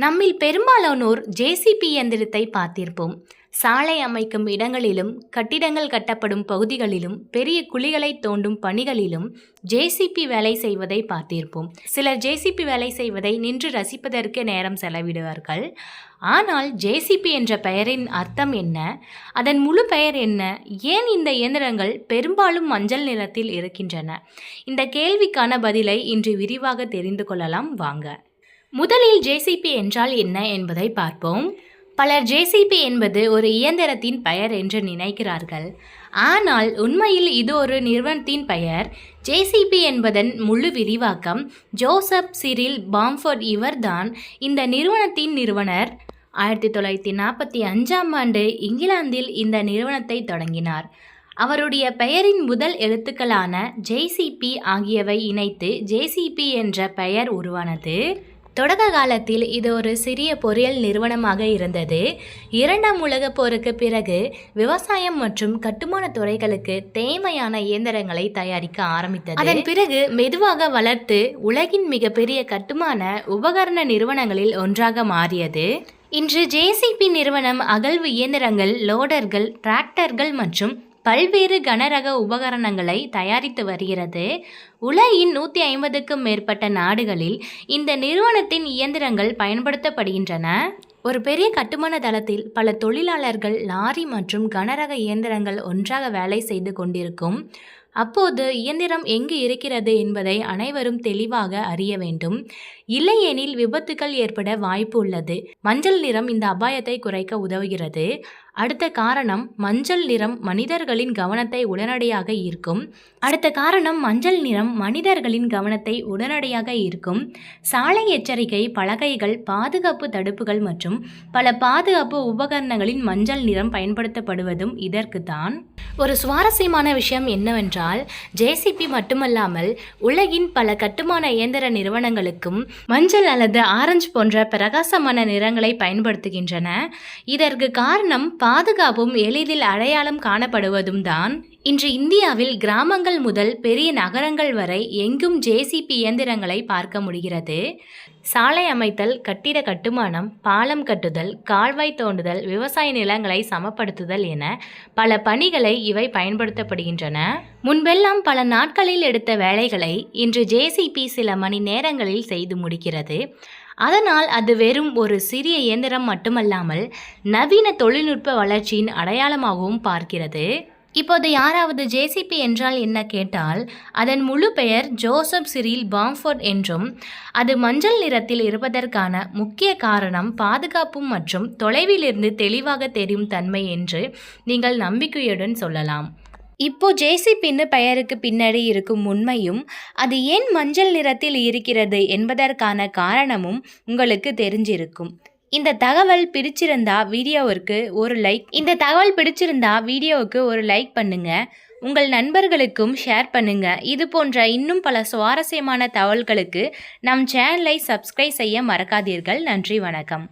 நம்மில் பெரும்பாலானோர் ஜேசிபி இயந்திரத்தை பார்த்திருப்போம். சாலை அமைக்கும் இடங்களிலும் கட்டிடங்கள் கட்டப்படும் பகுதிகளிலும் பெரிய குழிகளை தோண்டும் பணிகளிலும் ஜேசிபி வேலை செய்வதை பார்த்திருப்போம். சிலர் ஜேசிபி வேலை செய்வதை நின்று ரசிப்பதற்கு நேரம் செலவிடுவார்கள். ஆனால் ஜேசிபி என்ற பெயரின் அர்த்தம் என்ன? அதன் முழு பெயர் என்ன? ஏன் இந்த இயந்திரங்கள் பெரும்பாலும் மஞ்சள் நிறத்தில் இருக்கின்றன? இந்த கேள்விக்கான பதிலை இன்று விரிவாக தெரிந்து கொள்ளலாம் வாங்க. முதலில் ஜேசிபி என்றால் என்ன என்பதை பார்ப்போம். பலர் ஜேசிபி என்பது ஒரு இயந்திரத்தின் பெயர் என்று நினைக்கிறார்கள். ஆனால் உண்மையில் இது ஒரு நிறுவனத்தின் பெயர். ஜேசிபி என்பதன் முழு விரிவாக்கம் ஜோசப் சிரில் பாம்ஃபோர்ட். இவர்தான் இந்த நிறுவனத்தின் நிறுவனர். 1945ஆம் ஆண்டு இங்கிலாந்தில் இந்த நிறுவனத்தை தொடங்கினார். அவருடைய பெயரின் முதல் எழுத்துக்களான ஜேசிபி ஆகியவை இணைத்து ஜேசிபி என்ற பெயர் உருவானது. தொடக்க காலத்தில் இது ஒரு சிறிய பொறியியல் நிறுவனமாக இருந்தது. இரண்டாம் உலகப் போருக்கு பிறகு விவசாயம் மற்றும் கட்டுமான துறைகளுக்கு தேவையான இயந்திரங்களை தயாரிக்க ஆரம்பித்தது. அதன் பிறகு மெதுவாக வளர்த்து உலகின் மிகப்பெரிய கட்டுமான உபகரண நிறுவனங்களில் ஒன்றாக மாறியது. இன்று ஜேசிபி நிறுவனம் அகழ்வு இயந்திரங்கள், லோடர்கள், டிராக்டர்கள் மற்றும் பல்வேறு கனரக உபகரணங்களை தயாரித்து வருகிறது. உலகின் 150க்கும் மேற்பட்ட நாடுகளில் இந்த நிறுவனத்தின் இயந்திரங்கள் பயன்படுத்தப்படுகின்றன. ஒரு பெரிய கட்டுமான தளத்தில் பல தொழிலாளர்கள் லாரி மற்றும் கனரக இயந்திரங்கள் ஒன்றாக வேலை செய்து கொண்டிருக்கும். அப்போது இயந்திரம் எங்கு இருக்கிறது என்பதை அனைவரும் தெளிவாக அறிய வேண்டும். இல்லையெனில் விபத்துகள் ஏற்பட வாய்ப்பு உள்ளது. மஞ்சள் நிறம் இந்த அபாயத்தை குறைக்க உதவுகிறது. அடுத்த காரணம், மஞ்சள் நிறம் மனிதர்களின் கவனத்தை உடனடியாக ஈர்க்கும். சாலை எச்சரிக்கை பலகைகள், பாதுகாப்பு தடுப்புகள் மற்றும் பல பாதுகாப்பு உபகரணங்களின் மஞ்சள் நிறம் பயன்படுத்தப்படுவதும் இதற்கு தான். ஒரு சுவாரஸ்யமான விஷயம் என்னவென்றால், ஜேசிபி மட்டுமல்லாமல் உலகின் பல கட்டுமான இயந்திர நிறுவனங்களுக்கும் மஞ்சள் அல்லது ஆரஞ்சு போன்ற பிரகாசமான நிறங்களை பயன்படுத்துகின்றன. இதற்கு காரணம் பாதுகாப்பும் எளிதில் அடையாளம் காணப்படுவதும் தான். இன்று இந்தியாவில் கிராமங்கள் முதல் பெரிய நகரங்கள் வரை எங்கும் ஜேசிபி இயந்திரங்களை பார்க்க முடிகிறது. சாலை அமைத்தல், கட்டிட கட்டுமானம், பாலம் கட்டுதல், கால்வாய் தோண்டுதல், விவசாய நிலங்களை சமப்படுத்துதல் என பல பணிகளை இவை பயன்படுத்தப்படுகின்றன. முன்பெல்லாம் பல நாட்களில் எடுத்த வேலைகளை இன்று ஜேசிபி சில மணி நேரங்களில் செய்து முடிக்கிறது. அதனால் அது வெறும் ஒரு சிறிய இயந்திரம் மட்டுமல்லாமல் நவீன தொழில்நுட்ப வளர்ச்சியின் அடையாளமாகவும் பார்க்கிறது. இப்போது யாராவது ஜேசிபி என்றால் என்ன கேட்டால், அதன் முழு பெயர் ஜோசப் சிரில் பாம்ஃபோர்ட் என்றும் அது மஞ்சள் நிறத்தில் இருப்பதற்கான முக்கிய காரணம் பாதுகாப்பு மற்றும் தொலைவிலிருந்து தெளிவாக தெரியும் தன்மை என்று நீங்கள் நம்பிக்கையுடன் சொல்லலாம். இப்போ ஜேசிபின்னு பெயருக்கு பின்னாடி இருக்கும் உண்மையும் அது ஏன் மஞ்சள் நிறத்தில் இருக்கிறது என்பதற்கான காரணமும் உங்களுக்கு தெரிஞ்சிருக்கும். இந்த தகவல் பிடிச்சிருந்தா வீடியோவுக்கு ஒரு லைக் பண்ணுங்க. உங்கள் நண்பர்களுக்கும் ஷேர் பண்ணுங்க. இது போன்ற இன்னும் பல சுவாரஸ்யமான தகவல்களுக்கு நம் சேனலை சப்ஸ்கிரைப் செய்ய மறக்காதீர்கள். நன்றி, வணக்கம்.